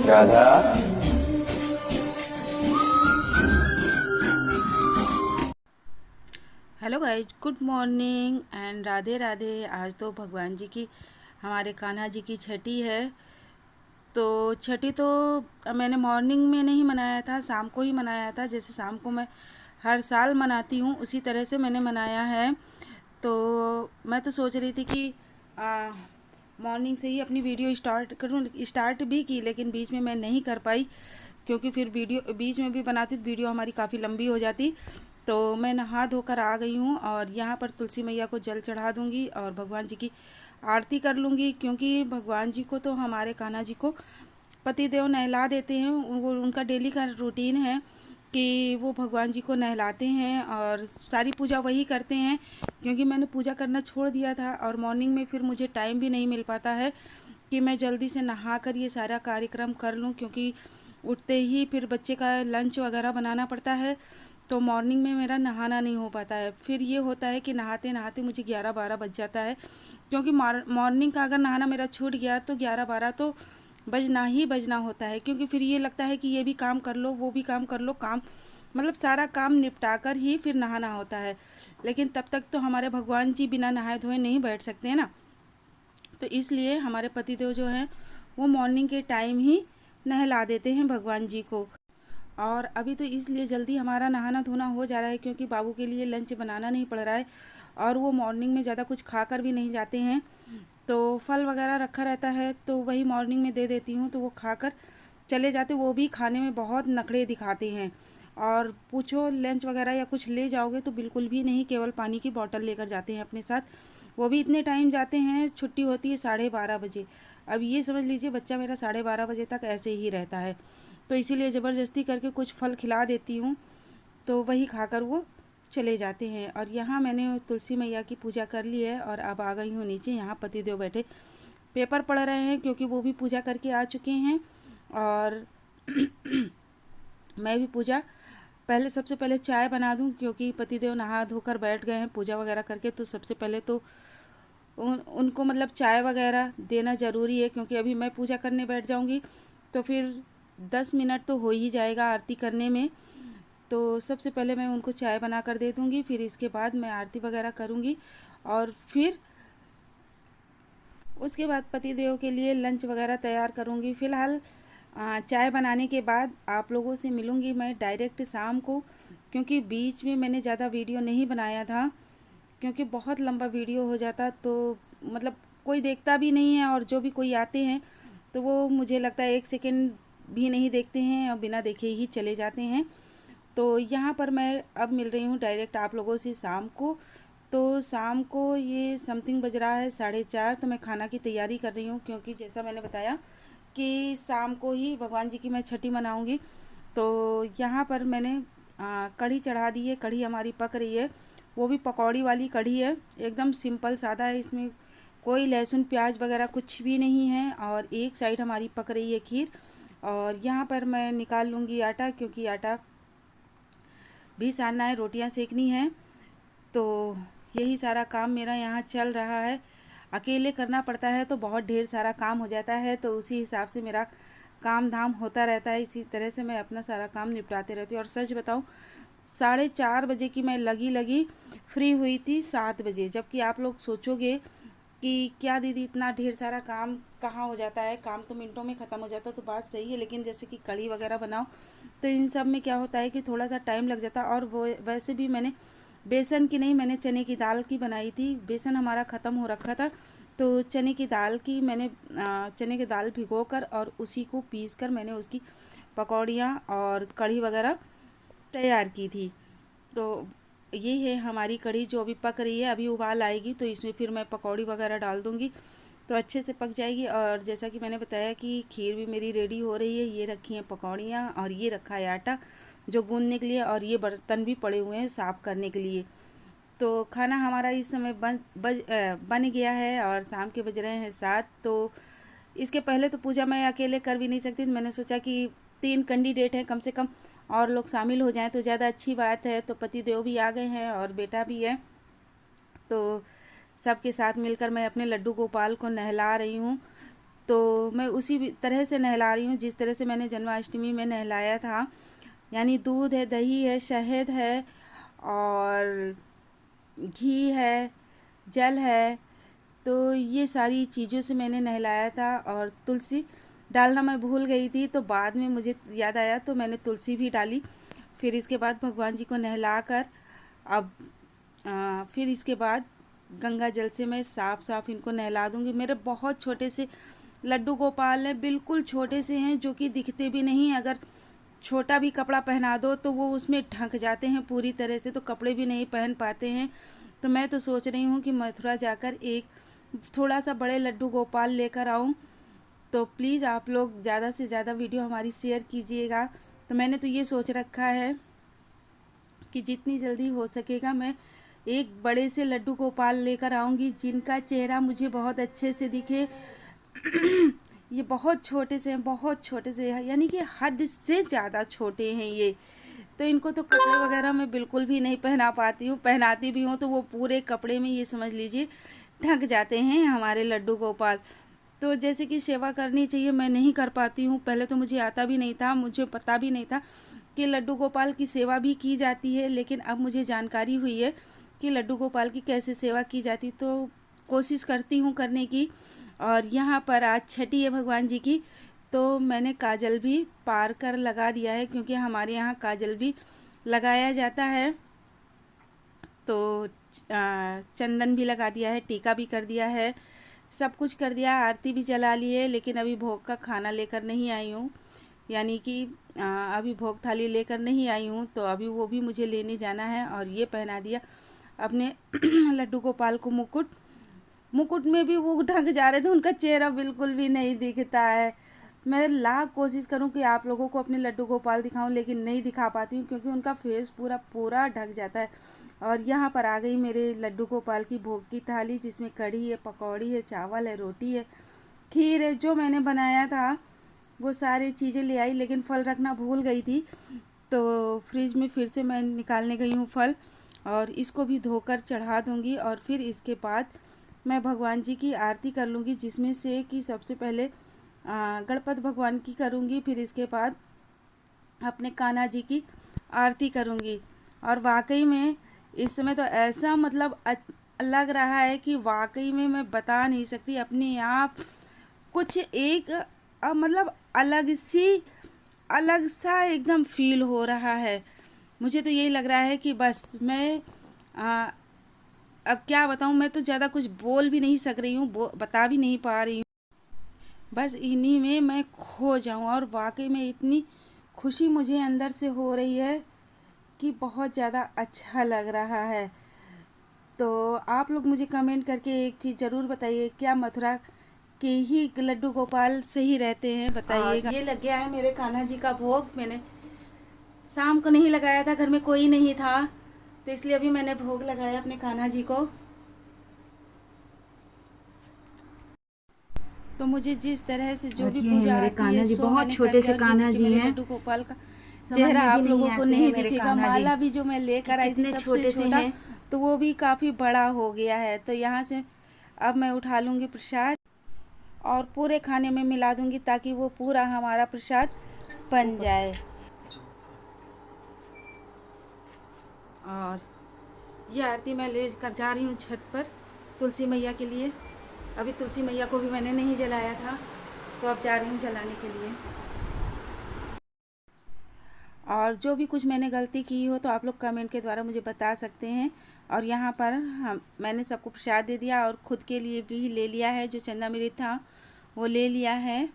Radha. Hello guys, good morning and Radhe Radhe. आज तो भगवान जी की, हमारे कान्हा जी की छठी है। तो छठी तो मैंने मॉर्निंग में नहीं मनाया था, शाम को ही मनाया था। जैसे शाम को मैं हर साल मनाती हूँ उसी तरह से मैंने मनाया है। तो मैं तो सोच रही थी कि मॉर्निंग से ही अपनी वीडियो स्टार्ट करूँ, स्टार्ट भी की, लेकिन बीच में मैं नहीं कर पाई, क्योंकि फिर वीडियो बीच में भी बनाती तो वीडियो हमारी काफ़ी लंबी हो जाती। तो मैं नहा धोकर आ गई हूँ और यहाँ पर तुलसी मैया को जल चढ़ा दूँगी और भगवान जी की आरती कर लूँगी, क्योंकि भगवान जी को तो, हमारे कान्हा जी को पतिदेव नहला देते हैं। वो उनका डेली का रूटीन है कि वो भगवान जी को नहलाते हैं और सारी पूजा वही करते हैं। क्योंकि मैंने पूजा करना छोड़ दिया था और मॉर्निंग में फिर मुझे टाइम भी नहीं मिल पाता है कि मैं जल्दी से नहा कर ये सारा कार्यक्रम कर लूँ, क्योंकि उठते ही फिर बच्चे का लंच वगैरह बनाना पड़ता है। तो मॉर्निंग में मेरा नहाना नहीं हो पाता है। फिर ये होता है कि नहाते नहाते मुझे 11-12 बज जाता है, क्योंकि मॉर्निंग का अगर नहाना मेरा छूट गया तो 11-12 तो बजना ही बजना होता है। क्योंकि फिर ये लगता है कि ये भी काम कर लो, वो भी काम कर लो, काम मतलब सारा काम निपटा कर ही फिर नहाना होता है। लेकिन तब तक तो हमारे भगवान जी बिना नहाए धोए नहीं बैठ सकते हैं ना। तो इसलिए हमारे पतिदेव जो हैं वो मॉर्निंग के टाइम ही नहला देते हैं भगवान जी को। और अभी तो इसलिए जल्दी हमारा नहाना धोना हो जा रहा है, क्योंकि बाबू के लिए लंच बनाना नहीं पड़ रहा है और वो मॉर्निंग में ज़्यादा कुछ खा कर भी नहीं जाते हैं। तो फल वगैरह रखा रहता है तो वही मॉर्निंग में दे देती हूँ, तो वो खाकर चले जाते। वो भी खाने में बहुत नखरे दिखाते हैं, और पूछो लंच वगैरह या कुछ ले जाओगे तो बिल्कुल भी नहीं, केवल पानी की बोतल लेकर जाते हैं अपने साथ। वो भी इतने टाइम जाते हैं, छुट्टी होती है 12:30 बजे। अब ये समझ लीजिए बच्चा मेरा 12:30 बजे तक ऐसे ही रहता है। तो इसीलिए ज़बरदस्ती करके कुछ फल खिला देती हूँ, तो वही खाकर वो चले जाते हैं। और यहाँ मैंने तुलसी मैया की पूजा कर ली है और अब आ गई हूँ नीचे। यहाँ पतिदेव बैठे पेपर पढ़ रहे हैं, क्योंकि वो भी पूजा करके आ चुके हैं। और मैं भी पूजा, पहले सबसे पहले चाय बना दूं, क्योंकि पतिदेव नहा धोकर बैठ गए हैं पूजा वगैरह करके। तो सबसे पहले तो उनको मतलब चाय वगैरह देना ज़रूरी है, क्योंकि अभी मैं पूजा करने बैठ जाऊंगी तो फिर 10 मिनट तो हो ही जाएगा आरती करने में। तो सबसे पहले मैं उनको चाय बना कर दे दूँगी, फिर इसके बाद मैं आरती वगैरह करूँगी। और फिर उसके बाद पति देव के लिए लंच वगैरह तैयार करूँगी। फ़िलहाल चाय बनाने के बाद आप लोगों से मिलूँगी मैं डायरेक्ट शाम को, क्योंकि बीच में मैंने ज़्यादा वीडियो नहीं बनाया था, क्योंकि बहुत लंबा वीडियो हो जाता तो मतलब कोई देखता भी नहीं है, और जो भी कोई आते हैं तो वो मुझे लगता है 1 सेकंड भी नहीं देखते हैं और बिना देखे ही चले जाते हैं। तो यहाँ पर मैं अब मिल रही हूँ डायरेक्ट आप लोगों से शाम को। तो शाम को ये समथिंग बज रहा है 4:30। तो मैं खाना की तैयारी कर रही हूँ, क्योंकि जैसा मैंने बताया कि शाम को ही भगवान जी की मैं छठी मनाऊँगी। तो यहाँ पर मैंने कढ़ी चढ़ा दी है। कढ़ी हमारी पक रही है, वो भी पकौड़ी वाली कढ़ी है, एकदम सिंपल सादा है। इसमें कोई लहसुन प्याज वगैरह कुछ भी नहीं है। और एक साइड हमारी पक रही है खीर। और यहाँ पर मैं निकाल लूँगी आटा, क्योंकि आटा भी सानना है, रोटियां सेकनी है। तो यही सारा काम मेरा यहाँ चल रहा है। अकेले करना पड़ता है तो बहुत ढेर सारा काम हो जाता है, तो उसी हिसाब से मेरा काम धाम होता रहता है। इसी तरह से मैं अपना सारा काम निपटाते रहती हूँ। और सच बताऊँ, 4:30 बजे की मैं लगी लगी फ्री हुई थी 7 बजे। जबकि आप लोग सोचोगे कि क्या दीदी इतना ढेर सारा काम कहाँ हो जाता है, काम तो मिनटों में ख़त्म हो जाता है। तो बात सही है, लेकिन जैसे कि कढ़ी वगैरह बनाओ तो इन सब में क्या होता है कि थोड़ा सा टाइम लग जाता है। और वो वैसे भी मैंने बेसन की नहीं, मैंने चने की दाल की बनाई थी। बेसन हमारा ख़त्म हो रखा था, तो चने की दाल की मैंने चने की दाल भिगो कर और उसी को पीस कर मैंने उसकी पकौड़ियाँ और कढ़ी वगैरह तैयार की थी। तो ये है हमारी कढ़ी जो अभी पक रही है। अभी उबाल आएगी तो इसमें फिर मैं पकौड़ी वगैरह डाल दूँगी, तो अच्छे से पक जाएगी। और जैसा कि मैंने बताया कि खीर भी मेरी रेडी हो रही है। ये रखी हैं पकौड़ियाँ और ये रखा है आटा जो गूँधने के लिए, और ये बर्तन भी पड़े हुए हैं साफ़ करने के लिए। तो खाना हमारा इस समय बन गया है और शाम के बज रहे हैं 7। तो इसके पहले तो पूजा मैं अकेले कर भी नहीं सकती, तो मैंने सोचा कि 3 कैंडिडेट हैं कम से कम, और लोग शामिल हो जाएं तो ज़्यादा अच्छी बात है। तो पति देव भी आ गए हैं और बेटा भी है, तो सबके साथ मिलकर मैं अपने लड्डू गोपाल को नहला रही हूँ। तो मैं उसी तरह से नहला रही हूँ जिस तरह से मैंने जन्माष्टमी में नहलाया था। यानी दूध है, दही है, शहद है और घी है, जल है, तो ये सारी चीज़ों से मैंने नहलाया था। और तुलसी डालना मैं भूल गई थी, तो बाद में मुझे याद आया तो मैंने तुलसी भी डाली। फिर इसके बाद भगवान जी को नहला कर अब फिर इसके बाद गंगा जल से मैं साफ साफ इनको नहला दूँगी। मेरे बहुत छोटे से लड्डू गोपाल हैं, बिल्कुल छोटे से हैं, जो कि दिखते भी नहीं। अगर छोटा भी कपड़ा पहना दो तो वो उसमें ढक जाते हैं पूरी तरह से, तो कपड़े भी नहीं पहन पाते हैं। तो मैं तो सोच रही हूँ कि मथुरा जाकर एक थोड़ा सा बड़े लड्डू गोपाल लेकर आऊँ। तो प्लीज़ आप लोग ज़्यादा से ज़्यादा वीडियो हमारी शेयर कीजिएगा। तो मैंने तो ये सोच रखा है कि जितनी जल्दी हो सकेगा मैं एक बड़े से लड्डू गोपाल लेकर आऊँगी, जिनका चेहरा मुझे बहुत अच्छे से दिखे। ये बहुत छोटे से हैं, बहुत छोटे से हैं, यानी कि हद से ज़्यादा छोटे हैं ये। तो इनको तो कपड़े वगैरह मैं बिल्कुल भी नहीं पहना पाती हूँ, पहनाती भी हूँ तो वो पूरे कपड़े में ये समझ लीजिए ढक जाते हैं हमारे लड्डू गोपाल। तो जैसे कि सेवा करनी चाहिए मैं नहीं कर पाती हूँ। पहले तो मुझे आता भी नहीं था, मुझे पता भी नहीं था कि लड्डू गोपाल की सेवा भी की जाती है, लेकिन अब मुझे जानकारी हुई है कि लड्डू गोपाल की कैसे सेवा की जाती। तो कोशिश करती हूँ करने की। और यहाँ पर आज छठी है भगवान जी की, तो मैंने काजल भी पार कर लगा दिया है, क्योंकि हमारे यहाँ काजल भी लगाया जाता है। तो चंदन भी लगा दिया है, टीका भी कर दिया है, सब कुछ कर दिया, आरती भी जला ली है। लेकिन अभी भोग का खाना लेकर नहीं आई हूँ, यानी कि अभी भोग थाली लेकर नहीं आई हूँ, तो अभी वो भी मुझे लेने जाना है। और ये पहना दिया अपने लड्डू गोपाल को मुकुट। मुकुट में भी वो ढक जा रहे थे, उनका चेहरा बिल्कुल भी नहीं दिखता है। मैं लाख कोशिश करूं कि आप लोगों को अपने लड्डू गोपाल दिखाऊं, लेकिन नहीं दिखा पाती हूं क्योंकि उनका फेस पूरा पूरा ढक जाता है। और यहाँ पर आ गई मेरे लड्डू गोपाल की भोग की थाली, जिसमें कढ़ी है, पकौड़ी है, चावल है, रोटी है, खीर है। जो मैंने बनाया था वो सारी चीज़ें ले आई, लेकिन फल रखना भूल गई थी, तो फ्रिज में फिर से मैं निकालने गई हूँ फल। और इसको भी धोकर चढ़ा दूँगी। और फिर इसके बाद मैं भगवान जी की आरती कर लूँगी, जिसमें से कि सबसे पहले गणपति भगवान की करूँगी, फिर इसके बाद अपने कान्हा जी की आरती करूँगी। और वाकई में इस समय तो ऐसा मतलब लग रहा है कि वाकई में मैं बता नहीं सकती, अपने आप कुछ एक मतलब अलग सा एकदम फील हो रहा है। मुझे तो यही लग रहा है कि बस मैं अब क्या बताऊँ, मैं तो ज़्यादा कुछ बोल भी नहीं सक रही हूँ, बता भी नहीं पा रही हूँ। बस इन्हीं में मैं खो जाऊँ। और वाकई में इतनी खुशी मुझे अंदर से हो रही है कि बहुत ज़्यादा अच्छा लग रहा है। तो आप लोग मुझे कमेंट करके एक चीज़ ज़रूर बताइए, क्या मथुरा के ही लड्डू गोपाल सही रहते हैं, बताइएगा। ये लग गया है मेरे कान्हा जी का भोग। मैंने शाम को नहीं लगाया था, घर में कोई नहीं था, तो इसलिए अभी मैंने भोग लगाया अपने कान्हा जी को। तो मुझे जिस तरह से जो भी पूजा आती है सो मैंने कर लिया। और ये देखिए मेरे लड्डू गोपाल का चेहरा आप लोगों को नहीं दिखेगा। माला भी जो मैं लेकर आई थी सबसे छोटा, तो वो भी काफ़ी बड़ा हो गया है। तो यहाँ से अब मैं उठा लूँगी प्रसाद और पूरे खाने में मिला दूँगी, ताकि वो पूरा हमारा प्रसाद बन जाए। और ये आरती मैं ले कर जा रही हूँ छत पर तुलसी मैया के लिए। अभी तुलसी मैया को भी मैंने नहीं जलाया था, तो अब जा रही हूँ जलाने के लिए। और जो भी कुछ मैंने गलती की हो तो आप लोग कमेंट के द्वारा मुझे बता सकते हैं। और यहाँ पर मैंने सबको प्रसाद दे दिया और ख़ुद के लिए भी ले लिया है, जो चंदा मृत था वो ले लिया है।